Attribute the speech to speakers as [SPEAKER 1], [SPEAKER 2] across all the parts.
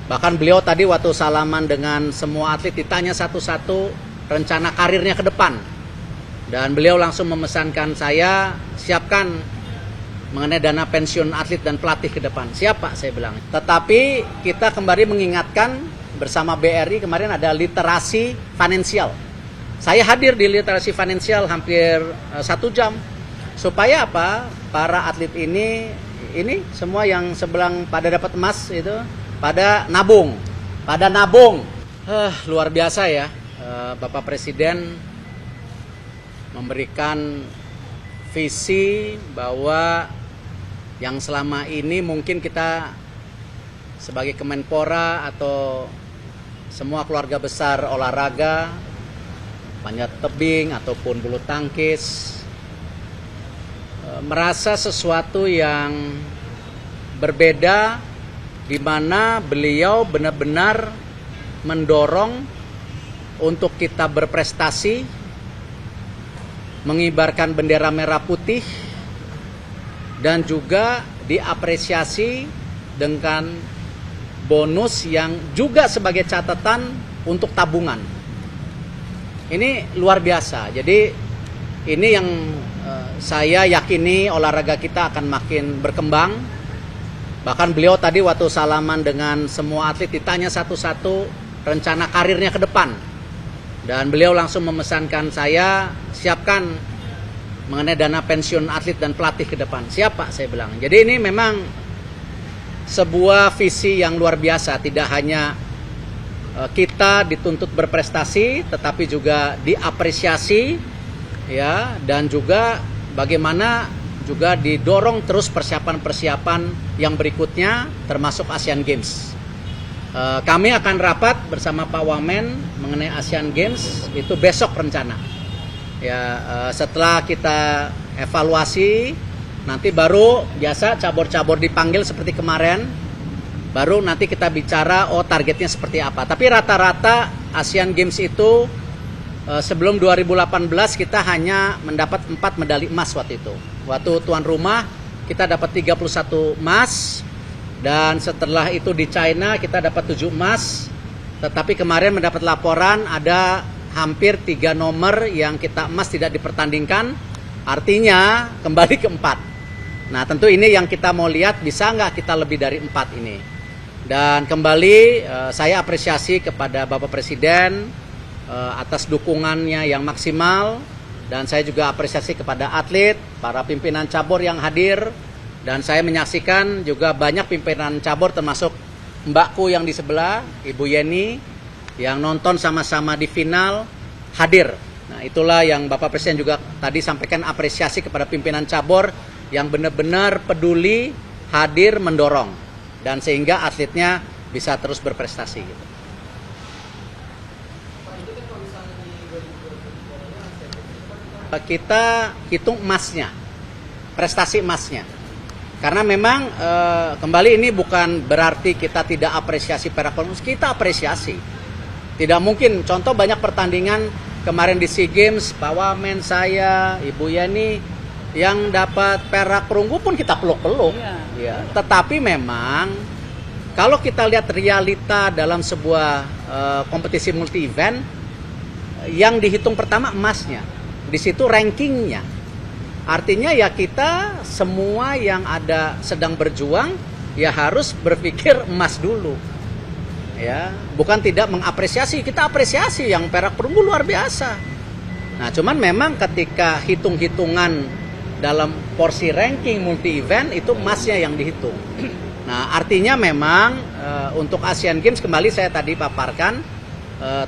[SPEAKER 1] Bahkan beliau tadi waktu salaman dengan semua atlet ditanya satu-satu rencana karirnya ke depan. Dan beliau langsung memesankan saya siapkan mengenai dana pensiun atlet dan pelatih ke depan. Siapa saya bilang. Tetapi kita kembali mengingatkan bersama BRI kemarin ada literasi finansial. Saya hadir di literasi finansial hampir 1 jam. Supaya apa? Para atlet ini semua yang sebelang pada dapat emas itu pada nabung. Luar biasa ya. Bapak Presiden memberikan visi bahwa yang selama ini mungkin kita sebagai Kemenpora atau semua keluarga besar olahraga, panjat tebing ataupun bulu tangkis, merasa sesuatu yang berbeda, di mana beliau benar-benar mendorong untuk kita berprestasi, mengibarkan bendera merah putih, dan juga diapresiasi dengan bonus yang juga sebagai catatan untuk tabungan. Ini luar biasa. Jadi ini yang saya yakini olahraga kita akan makin berkembang. Bahkan beliau tadi waktu salaman dengan semua atlet ditanya satu-satu rencana karirnya ke depan. Dan beliau langsung memesankan saya siapkan mengenai dana pensiun atlet dan pelatih ke depan. Siapa saya bilang. Jadi ini memang sebuah visi yang luar biasa. Tidak hanya kita dituntut berprestasi, tetapi juga diapresiasi, ya, dan juga bagaimana juga didorong terus persiapan-persiapan yang berikutnya termasuk Asian Games. Kami akan rapat bersama Pak Wamen mengenai Asian Games itu besok rencana. Ya, setelah kita evaluasi nanti baru biasa cabur-cabur dipanggil seperti kemarin. Baru nanti kita bicara targetnya seperti apa. Tapi rata-rata Asian Games itu sebelum 2018 kita hanya mendapat 4 medali emas waktu itu. Waktu tuan rumah kita dapat 31 emas, dan setelah itu di China kita dapat 7 emas. Tetapi kemarin mendapat laporan ada hampir 3 nomor yang kita emas tidak dipertandingkan, artinya kembali ke 4. Nah tentu ini yang kita mau lihat, bisa nggak kita lebih dari 4 ini. Dan kembali saya apresiasi kepada Bapak Presiden atas dukungannya yang maksimal. Dan saya juga apresiasi kepada atlet, para pimpinan cabur yang hadir. Dan saya menyaksikan juga banyak pimpinan cabur termasuk mbakku yang di sebelah, Ibu Yeni, yang nonton sama-sama di final hadir. Nah itulah yang Bapak Presiden juga tadi sampaikan, apresiasi kepada pimpinan cabur yang benar-benar peduli, hadir, mendorong. Dan sehingga atletnya bisa terus berprestasi gitu. Kita hitung emasnya, prestasi emasnya. Karena memang kembali ini bukan berarti kita tidak apresiasi perak perunggu, kita apresiasi. Tidak mungkin, contoh banyak pertandingan kemarin di SEA Games, Pak Wamen, saya, Ibu Yani, yang dapat perak perunggu pun kita peluk-peluk. Ya. Tetapi memang kalau kita lihat realita dalam sebuah kompetisi multi event, yang dihitung pertama emasnya. Di situ rankingnya. Artinya ya kita semua yang ada sedang berjuang ya harus berpikir emas dulu. Ya, bukan tidak mengapresiasi, kita apresiasi yang perak perunggu luar biasa. Nah, cuman memang ketika hitung-hitungan dalam porsi ranking multi event itu emasnya yang dihitung. Nah, artinya memang untuk Asian Games kembali saya tadi paparkan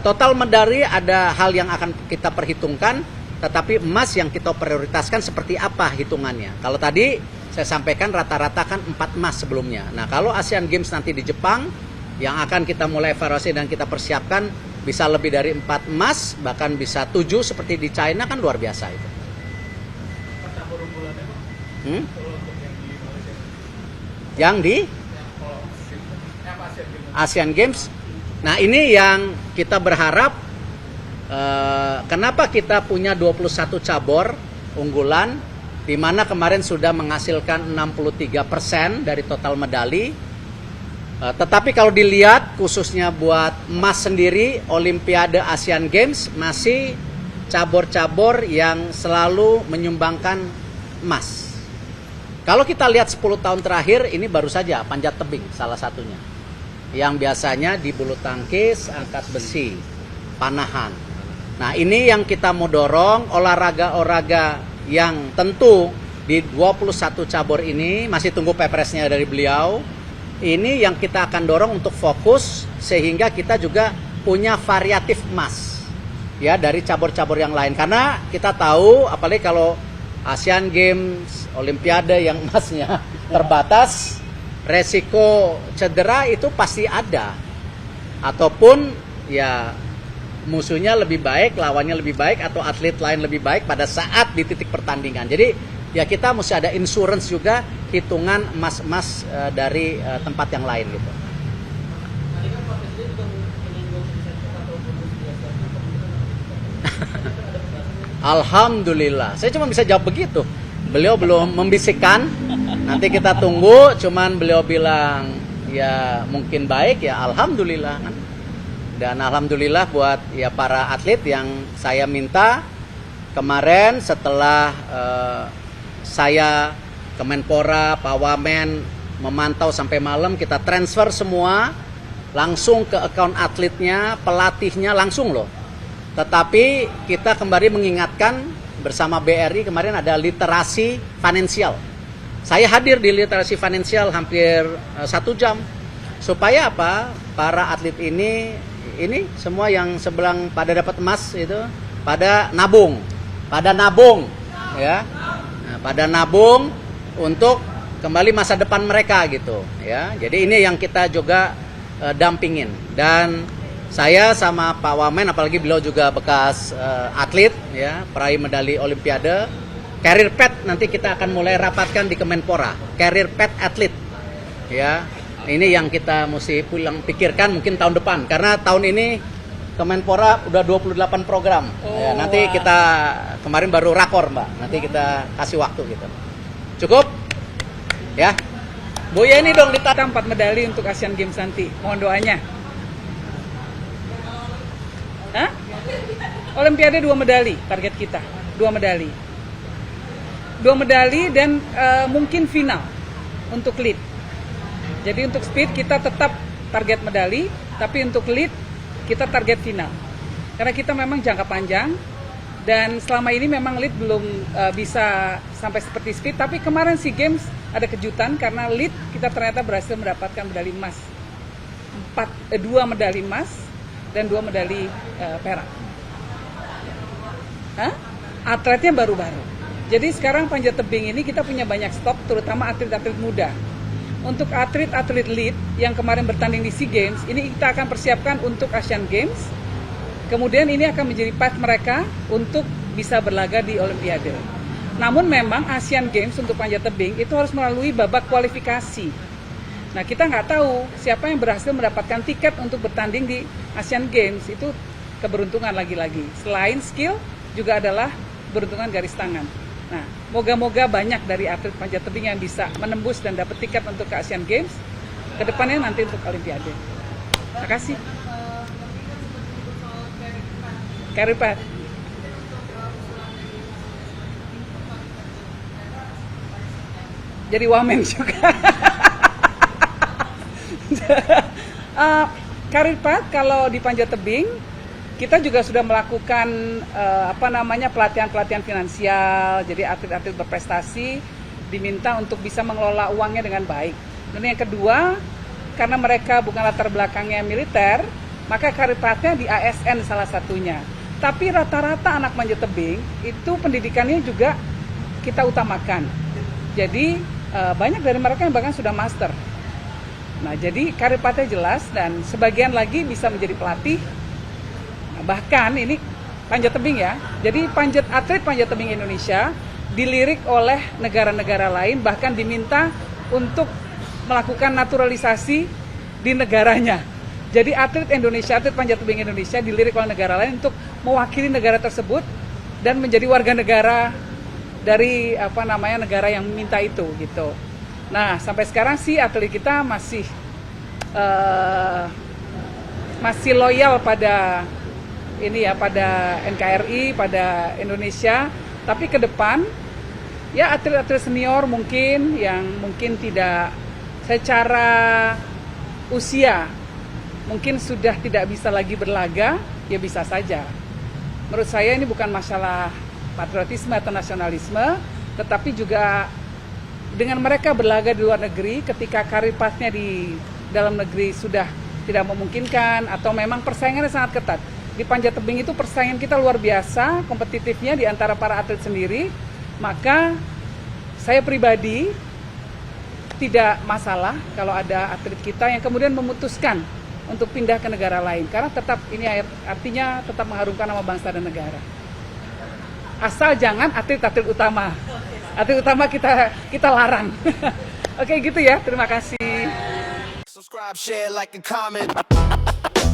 [SPEAKER 1] total medali ada hal yang akan kita perhitungkan. Tetapi emas yang kita prioritaskan seperti apa hitungannya. Kalau tadi saya sampaikan rata-rata kan 4 emas sebelumnya. Nah kalau Asian Games nanti di Jepang yang akan kita mulai evaluasi dan kita persiapkan bisa lebih dari 4 emas, bahkan bisa 7 seperti di China, kan luar biasa itu. Yang di Asian Games. Nah ini yang kita berharap. Kenapa kita punya 21 cabur unggulan, di mana kemarin sudah menghasilkan 63% dari total medali. Tetapi kalau dilihat khususnya buat emas sendiri, Olimpiade Asian Games masih cabur-cabur yang selalu menyumbangkan emas. Kalau kita lihat 10 tahun terakhir, ini baru saja panjat tebing salah satunya. Yang biasanya di bulu tangkis, angkat besi, panahan. Nah, ini yang kita mau dorong, olahraga-olahraga yang tentu di 21 cabur ini, masih tunggu pepresnya dari beliau. Ini yang kita akan dorong untuk fokus sehingga kita juga punya variatif emas ya dari cabur-cabur yang lain, karena kita tahu apalagi kalau Asian Games, Olimpiade yang emasnya terbatas, resiko cedera itu pasti ada, ataupun ya musuhnya lebih baik, lawannya lebih baik, atau atlet lain lebih baik pada saat di titik pertandingan. Jadi ya kita mesti ada insurance juga, hitungan emas-emas dari tempat yang lain gitu. Alhamdulillah, saya cuma bisa jawab begitu. Beliau belum membisikkan, nanti kita tunggu. Cuman beliau bilang ya mungkin baik, ya alhamdulillah kan. Dan alhamdulillah buat ya para atlet yang saya minta kemarin setelah saya Kemenpora, Pak Wamen memantau sampai malam, kita transfer semua langsung ke account atletnya, pelatihnya langsung loh. Tetapi kita kembali mengingatkan bersama BRI kemarin ada literasi finansial. Saya hadir di literasi finansial hampir 1 jam. Supaya apa? Para atlet ini semua yang sebelang pada dapat emas itu pada nabung ya. Nah, pada nabung untuk kembali masa depan mereka gitu ya. Jadi ini yang kita juga dampingin, dan saya sama Pak Wamen, apalagi beliau juga bekas atlet ya, peraih medali Olimpiade. Career Path nanti kita akan mulai rapatkan di Kemenpora, Career Path atlet ya. Ini yang kita mesti pulang pikirkan mungkin tahun depan, karena tahun ini Kemenpora udah 28 program ya, nanti kita kemarin baru rakor Mbak, nanti kita kasih waktu gitu. Cukup ya Bu Yeni dong, ditata
[SPEAKER 2] 4 medali untuk Asian Games nanti, mohon doanya. Hah? Olimpiade 2 medali target kita, 2 medali dan mungkin final untuk lead. Jadi untuk speed kita tetap target medali, tapi untuk lead kita target final. Karena kita memang jangka panjang, dan selama ini memang lead belum bisa sampai seperti speed. Tapi kemarin SEA Games ada kejutan karena lead kita ternyata berhasil mendapatkan medali emas, 2 medali emas dan 2 medali perak. Atletnya baru-baru. Jadi sekarang panjat tebing ini kita punya banyak stok, terutama atlet-atlet muda. Untuk atlet-atlet lead yang kemarin bertanding di SEA Games, ini kita akan persiapkan untuk Asian Games. Kemudian ini akan menjadi path mereka untuk bisa berlaga di Olimpiade. Namun memang Asian Games untuk panjat tebing itu harus melalui babak kualifikasi. Nah, kita nggak tahu siapa yang berhasil mendapatkan tiket untuk bertanding di Asian Games. Itu keberuntungan lagi-lagi. Selain skill, juga adalah beruntungan garis tangan. Nah, moga-moga banyak dari atlet panjat tebing yang bisa menembus dan dapat tiket untuk ke Asian Games. Kedepannya nanti untuk Olimpiade. Terima kasih. Career Path. Jadi wamen juga. Career Path kalau di panjat tebing, kita juga sudah melakukan pelatihan-pelatihan finansial. Jadi atlet-atlet berprestasi diminta untuk bisa mengelola uangnya dengan baik. Dan yang kedua, karena mereka bukan latar belakangnya militer, maka career path-nya di ASN salah satunya. Tapi rata-rata anak panjat tebing itu pendidikannya juga kita utamakan. Jadi banyak dari mereka yang bahkan sudah master. Nah, jadi career path-nya jelas, dan sebagian lagi bisa menjadi pelatih. Bahkan ini panjat tebing ya, jadi atlet panjat tebing Indonesia dilirik oleh negara-negara lain, bahkan diminta untuk melakukan naturalisasi di negaranya. Jadi atlet panjat tebing Indonesia dilirik oleh negara lain untuk mewakili negara tersebut dan menjadi warga negara dari negara yang meminta itu gitu. Nah, sampai sekarang sih atlet kita masih masih loyal pada ini ya, pada NKRI, pada Indonesia. Tapi ke depan ya atlet-atlet senior mungkin yang mungkin tidak secara usia mungkin sudah tidak bisa lagi berlaga, ya bisa saja. Menurut saya ini bukan masalah patriotisme atau nasionalisme, tetapi juga dengan mereka berlaga di luar negeri ketika karir pathnya di dalam negeri sudah tidak memungkinkan atau memang persaingannya sangat ketat. Di panjat tebing itu persaingan kita luar biasa, kompetitifnya di antara para atlet sendiri, maka saya pribadi tidak masalah kalau ada atlet kita yang kemudian memutuskan untuk pindah ke negara lain, karena tetap ini artinya tetap mengharumkan nama bangsa dan negara. Asal jangan atlet-atlet utama. Atlet utama kita larang. Oke, gitu ya. Terima kasih.
[SPEAKER 3] Subscribe, share, like, and comment.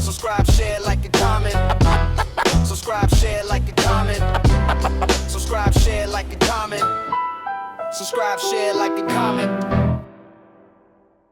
[SPEAKER 3] Subscribe, share, like, and comment. Subscribe, share, like, and comment. Subscribe, share, like, and comment. Subscribe, share, like, and comment.